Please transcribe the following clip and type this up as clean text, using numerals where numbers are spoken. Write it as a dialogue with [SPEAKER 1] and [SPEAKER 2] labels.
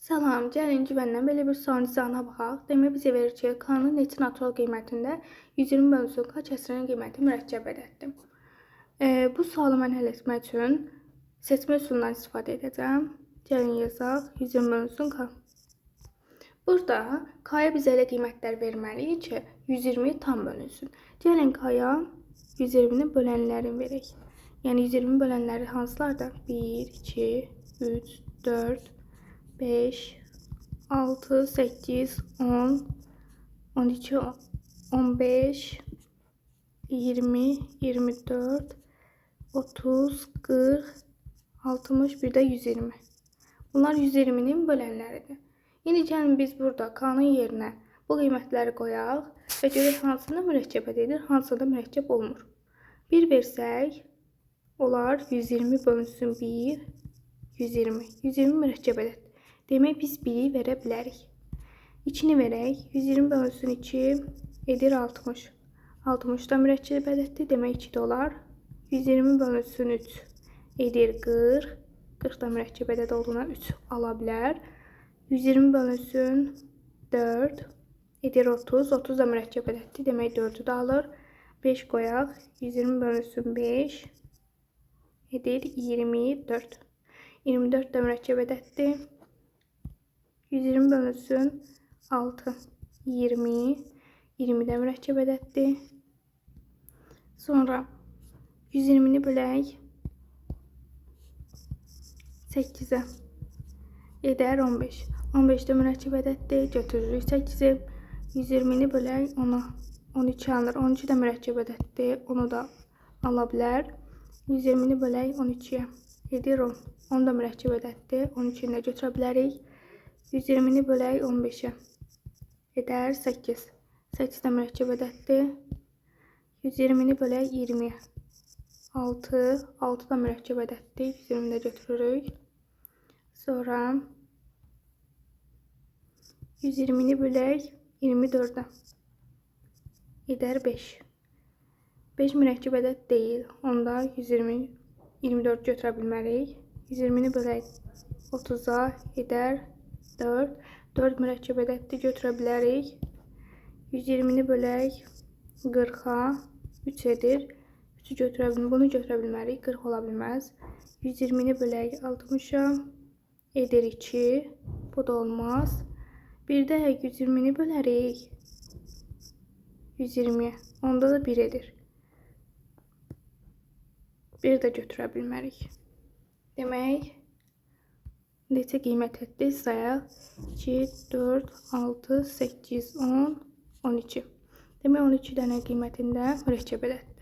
[SPEAKER 1] Salam, gəlin ki, məndən belə bir sualın izahına baxaq. Demək, bizə verir ki, K-nın neçə natural qiymətində 120 bölünsün K kəsrinin qiyməti mürəkkəb ədəddir. Bu sualı mən həll etmək üçün seçmə üsulundan istifadə edəcəm. Gəlin yazaq, 120 bölünsün K. Burada K-ya bizə elə qiymətlər verməliyik ki, 120 tam bölünsün. Gəlin K-ya 120-ni bölənlərin verək. Yəni 120 bölənləri hansılardır? 1, 2, 3, 4, 5, 6, 8, 10, 12, 15, 20, 24, 30, 40, 60, bir də 120. Bunlar 120'nin bölənləridir. Yəni gəlin biz burada K-nın yerinə bu qiymətləri qoyaq və görək hansında mürəkkəb edilir, hansında mürəkkəb olmur. 1 versək, olar 120 bölünsün 1, 120. 120 mürəkkəb ədəd. Demək biz 1'i verə bilərik. 2'ni verək. 120 bölünsün 2 edir 60. 60 da mürəkkəb ədəddir. Demək 2 də olar. 120 bölünsün 3 edir 40. 40 da mürəkkəb ədəd olduğuna 3 ala bilər. 120 bölünsün 4 edir 30. 30 da mürəkkəb ədəddir. Demək 4'ü də alır. 5 qoyaq. 120 bölünsün 5 edir 24. 24 da mürəkkəb ədəddir. 120 bölünsün 6, 20, 20 də mürəkkəb ədəddir. Sonra 120'ni bölək 8'ə edər 15. 15 də mürəkkəb ədəddir. Götürürük 8'i. 120'ni bölək 10'a. 12 alınır. 12 də mürəkkəb ədəddir. Onu da ala bilər. 120'ni bölək 12'yə edir 10. 10 da mürəkkəb ədəddir. 12'ni də götürə bilərik. 120'ni bölək 15'ə edər 8. 8 də mürəkkəb ədəddir. 120'ni bölək 20'yə 6. 6 da mürəkkəb ədəddir. 120'ni də götürürük. Sonra 120'ni bölək 24'ə edər 5. 5 mürəkkəb ədəd deyil. Onda 120, 24 götürə bilmərik. 120'ni bölək 30'a edər 4. 4 mürəkkəb ədəddir, götürə bilərik. 120'ni bölək 40'a 3 edir. 3'ü götürə bilmərik. Bunu götürə bilmərik. 40 ola bilməz. 120'ni bölək 60'a edir 2. Bu da olmaz. Bir də 120'ni bölərik 120'yə. Onda da 1 edir. 1 də götürə bilmərik. Demək neçə qiymət etdi? Sayaq 2, 4, 6, 8, 10, 12. Demək 12 dənə qiymətində mürəkkəb ədəddir.